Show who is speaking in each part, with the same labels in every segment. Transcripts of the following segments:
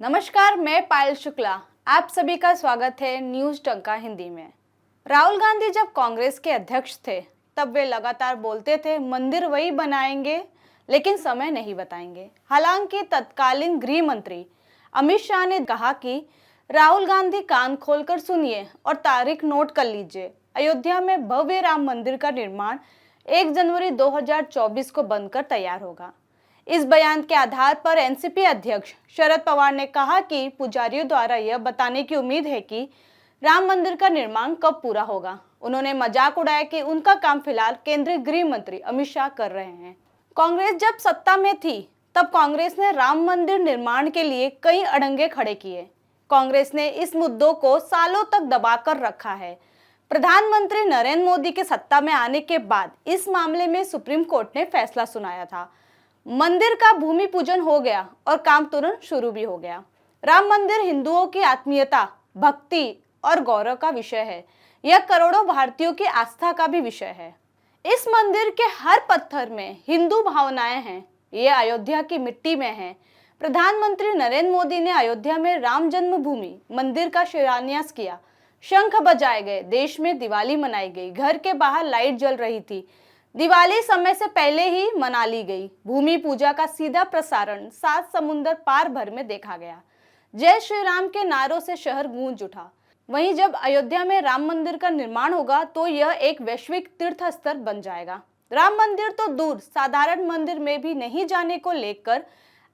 Speaker 1: नमस्कार, मैं पायल शुक्ला। आप सभी का स्वागत है न्यूज टंका हिंदी में। राहुल गांधी जब कांग्रेस के अध्यक्ष थे तब वे लगातार बोलते थे मंदिर वही बनाएंगे लेकिन समय नहीं बताएंगे। हालांकि तत्कालीन गृह मंत्री अमित शाह ने कहा कि राहुल गांधी कान खोलकर सुनिए और तारीख नोट कर लीजिए। अयोध्या में भव्य राम मंदिर का निर्माण 1 जनवरी 2024 को बनकर तैयार होगा। इस बयान के आधार पर एनसीपी अध्यक्ष शरद पवार ने कहा कि पुजारियों द्वारा यह बताने की उम्मीद है कि राम मंदिर का निर्माण कब पूरा होगा। उन्होंने मजाक उड़ाया कि उनका काम फिलहाल केंद्रीय गृह मंत्री अमित शाह कर रहे हैं। कांग्रेस जब सत्ता में थी तब कांग्रेस ने राम मंदिर निर्माण के लिए कई अड़ंगे खड़े किए। कांग्रेस ने इस मुद्दों को सालों तक दबाकर रखा है। प्रधानमंत्री नरेंद्र मोदी के सत्ता में आने के बाद इस मामले में सुप्रीम कोर्ट ने फैसला सुनाया था। मंदिर का भूमि पूजन हो गया और काम तुरंत शुरू भी हो गया। राम मंदिर हिंदुओं की आत्मीयता, भक्ति और गौरव का विषय है। यह करोड़ों भारतीयों की आस्था का भी विषय है। इस मंदिर के हर पत्थर में हिंदू भावनाएं हैं। ये अयोध्या की मिट्टी में है। प्रधानमंत्री नरेंद्र मोदी ने अयोध्या में राम जन्मभूमि मंदिर का शिलान्यास किया। शंख बजाए गए, देश में दिवाली मनाई गई, घर के बाहर लाइट जल रही थी। दिवाली समय से पहले ही मना ली गई। भूमि पूजा का सीधा प्रसारण 7 समुंदर पार भर में देखा गया। जय श्री राम के नारों से शहर गूंज उठा। वहीं जब अयोध्या में राम मंदिर का निर्माण होगा तो यह एक वैश्विक तीर्थ स्थल बन जाएगा। राम मंदिर तो दूर, साधारण मंदिर में भी नहीं जाने को लेकर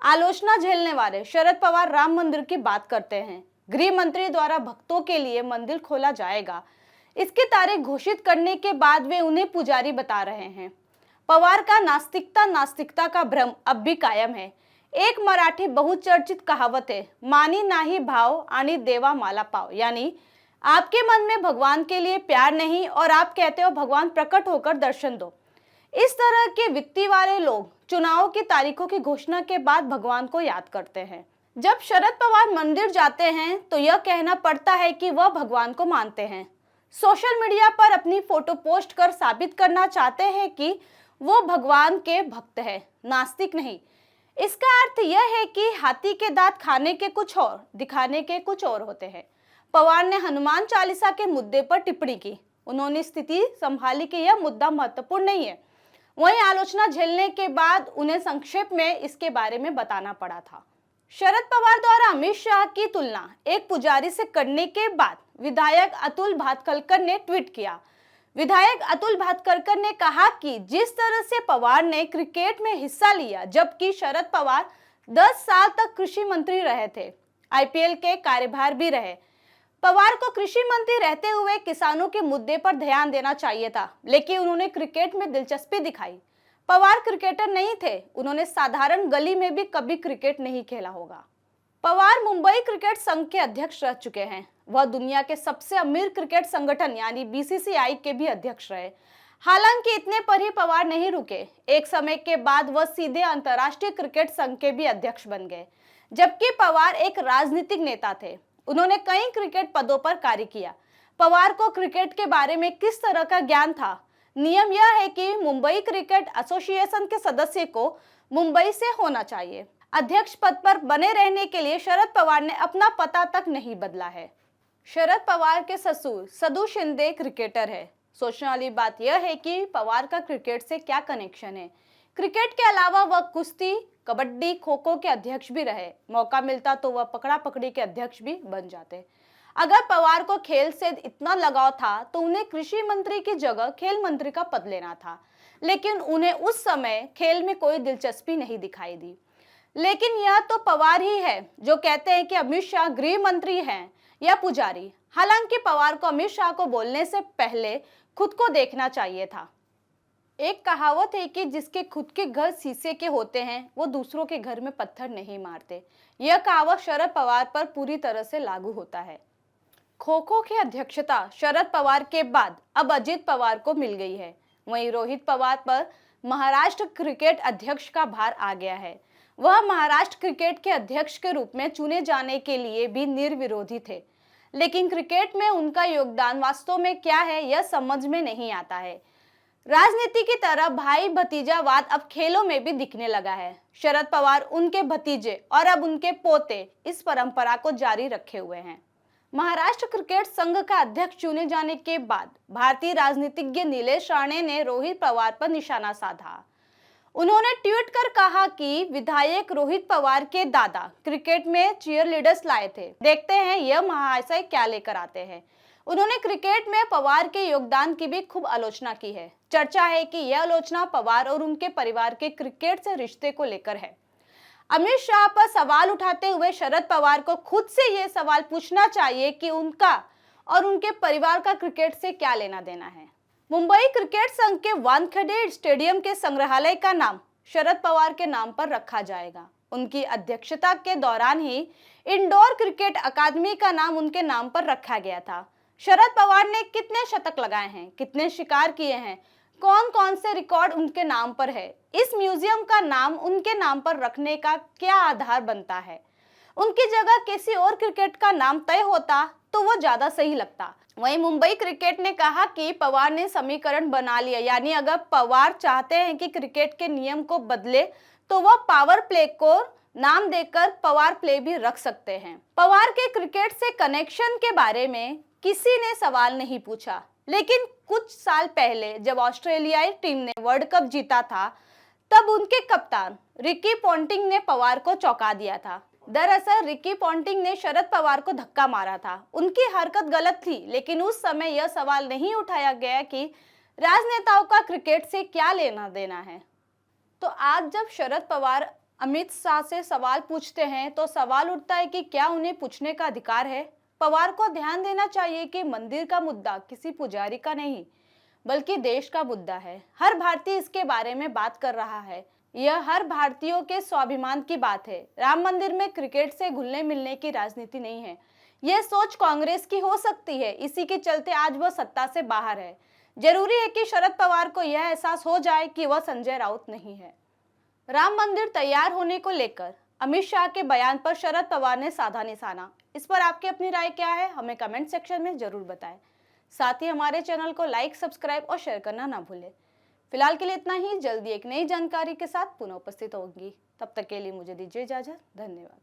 Speaker 1: आलोचना झेलने वाले शरद पवार राम मंदिर की बात करते हैं। गृह मंत्री द्वारा भक्तों के लिए मंदिर खोला जाएगा, इसकी तारीख घोषित करने के बाद वे उन्हें पुजारी बता रहे हैं। पवार का नास्तिकता का भ्रम अब भी कायम है। एक मराठी बहुचर्चित कहावत है, मानी नाही भाव आणि देवा माला पाव, यानी आपके मन में भगवान के लिए प्यार नहीं और आप कहते हो भगवान प्रकट होकर दर्शन दो। इस तरह के वित्ती वाले लोग चुनाव की तारीखों की घोषणा के बाद भगवान को याद करते हैं। जब शरद पवार मंदिर जाते हैं तो यह कहना पड़ता है कि वह भगवान को मानते हैं। सोशल मीडिया पर अपनी फोटो पोस्ट कर साबित करना चाहते हैं कि वो भगवान के भक्त हैं, नास्तिक नहीं। इसका अर्थ यह है कि हाथी के दांत खाने के कुछ और, दिखाने के कुछ और होते हैं। पवार ने हनुमान चालीसा के मुद्दे पर टिप्पणी की। उन्होंने स्थिति संभाली कि यह मुद्दा महत्वपूर्ण नहीं है। वहीं आलोचना झेलने के बाद उन्हें संक्षेप में इसके बारे में बताना पड़ा था। शरद पवार द्वारा अमित शाह की तुलना एक पुजारी से करने के बाद विधायक अतुल भातखलकर ने ट्वीट किया। विधायक अतुल भातखलकर ने कहा कि जिस तरह से पवार ने क्रिकेट में हिस्सा लिया, जबकि शरद पवार 10 साल तक कृषि मंत्री रहे थे, आईपीएल के कार्यभार भी रहे। पवार को कृषि मंत्री रहते हुए किसानों के मुद्दे पर ध्यान देना चाहिए था, लेकिन उन्होंने क्रिकेट में दिलचस्पी दिखाई। पवार क्रिकेटर नहीं थे, उन्होंने साधारण गली में भी कभी क्रिकेट नहीं खेला होगा। पवार मुंबई क्रिकेट संघ के अध्यक्ष रह चुके हैं। वह दुनिया के सबसे अमीर क्रिकेट संगठन यानी बीसीसीआई के भी अध्यक्ष रहे। हालांकि इतने पर ही पवार नहीं रुके। एक समय के बाद वह सीधे अंतर्राष्ट्रीय क्रिकेट संघ के भी अध्यक्ष बन गए। जबकि पवार एक राजनीतिक नेता थे, उन्होंने कई क्रिकेट पदों पर कार्य किया। पवार को क्रिकेट के बारे में किस तरह का ज्ञान था? नियम यह है कि मुंबई क्रिकेट एसोसिएशन के सदस्य को मुंबई से होना चाहिए। अध्यक्ष पद पर बने रहने के लिए शरद पवार ने अपना पता तक नहीं बदला है। शरद पवार के ससुर सदू शिंदे क्रिकेटर है। सोचने वाली बात यह है कि पवार का क्रिकेट से क्या कनेक्शन है। क्रिकेट के अलावा वह कुश्ती, कबड्डी, खो खो के अध्यक्ष भी रहे। मौका मिलता तो वह पकड़ा पकड़ी के अध्यक्ष भी बन जाते। अगर पवार को खेल से इतना लगाव था तो उन्हें कृषि मंत्री की जगह खेल मंत्री का पद लेना था, लेकिन उन्हें उस समय खेल में कोई दिलचस्पी नहीं दिखाई दी। लेकिन यह तो पवार ही है जो कहते हैं कि अमित शाह गृह मंत्री हैं या पुजारी। हालांकि पवार को अमित शाह को बोलने से पहले खुद को देखना चाहिए था। एक कहावत है कि जिसके खुद के घर शीशे के होते हैं वो दूसरों के घर में पत्थर नहीं मारते। यह कहावत शरद पवार पर पूरी तरह से लागू होता है। खो खो की अध्यक्षता शरद पवार के बाद अब अजित पवार को मिल गई है। वहीं रोहित पवार पर महाराष्ट्र क्रिकेट अध्यक्ष का भार आ गया है। वह महाराष्ट्र क्रिकेट के अध्यक्ष के रूप में चुने जाने के लिए भी निर्विरोधी थे, लेकिन क्रिकेट में उनका योगदान वास्तव में क्या है यह समझ में नहीं आता है। राजनीति की तरह भाई भतीजावाद अब खेलों में भी दिखने लगा है। शरद पवार, उनके भतीजे और अब उनके पोते इस परंपरा को जारी रखे हुए हैं। महाराष्ट्र क्रिकेट संघ का अध्यक्ष चुने जाने के बाद भारतीय राजनीतिज्ञ नीलेश राणे ने रोहित पवार पर निशाना साधा। उन्होंने ट्वीट कर कहा कि विधायक रोहित पवार के दादा क्रिकेट में चीयरलीडर्स लाए थे। देखते हैं यह महाशय क्या लेकर आते हैं। उन्होंने क्रिकेट में पवार के योगदान की भी खूब आलोचना की है। चर्चा है कि यह आलोचना पवार और उनके परिवार के क्रिकेट से रिश्ते को लेकर है। अमित शाह पर सवाल उठाते हुए शरद पवार को खुद से यह सवाल पूछना चाहिए कि उनका और उनके परिवार का क्रिकेट से क्या लेना देना है। मुंबई क्रिकेट संघ के वानखेड़े स्टेडियम के संग्रहालय का नाम शरद पवार के नाम पर रखा जाएगा। उनकी अध्यक्षता के दौरान ही इंडोर क्रिकेट अकादमी का नाम उनके नाम पर रखा गया था। शरद पवार ने कितने शतक लगाए हैं, कितने शिकार किए हैं, कौन कौन से रिकॉर्ड उनके नाम पर है, इस म्यूजियम का नाम उनके नाम पर रखने का क्या आधार बनता है। उनकी जगह किसी और क्रिकेट का नाम तय होता तो वो ज्यादा सही लगता। वहीं मुंबई क्रिकेट ने कहा कि पवार ने समीकरण बना लिया, यानी अगर पवार चाहते हैं कि क्रिकेट के नियम को बदले तो वह पावर प्ले को नाम देकर पवार प्ले भी रख सकते हैं। पवार के क्रिकेट से कनेक्शन के बारे में किसी ने सवाल नहीं पूछा, लेकिन कुछ साल पहले जब ऑस्ट्रेलियाई टीम ने वर्ल्ड कप जीता था तब उनके कप्तान रिकी पॉन्टिंग ने पवार को चौंका दिया था। दरअसल रिकी पॉन्टिंग ने शरद पवार को धक्का मारा था। उनकी हरकत गलत थी, लेकिन उस समय यह सवाल नहीं उठाया गया कि राजनेताओं का क्रिकेट से क्या लेना देना है। तो आज जब शरद पवार अमित शाह से सवाल पूछते हैं तो सवाल उठता है कि क्या उन्हें पूछने का अधिकार है। पवार को ध्यान देना चाहिए कि मंदिर का मुद्दा किसी पुजारी का नहीं बल्कि देश का मुद्दा है। हर भारतीय इसके बारे में बात कर रहा है। यह हर भारतीयों के स्वाभिमान की बात है। राम मंदिर में क्रिकेट से घुलने मिलने की राजनीति नहीं है। यह सोच कांग्रेस की हो सकती है, इसी के चलते आज वह सत्ता से बाहर है। जरूरी है कि शरद पवार को यह एहसास हो जाए कि वह संजय राउत नहीं है। राम मंदिर तैयार होने को लेकर अमित शाह के बयान पर शरद पवार ने साधा निशाना। इस पर आपकी अपनी राय क्या है, हमें कमेंट सेक्शन में जरूर बताएं। साथ ही हमारे चैनल को लाइक, सब्सक्राइब और शेयर करना ना भूलें। फिलहाल के लिए इतना ही। जल्दी एक नई जानकारी के साथ पुनः उपस्थित होंगी। तब तक के लिए मुझे दीजिए इजाजत। धन्यवाद।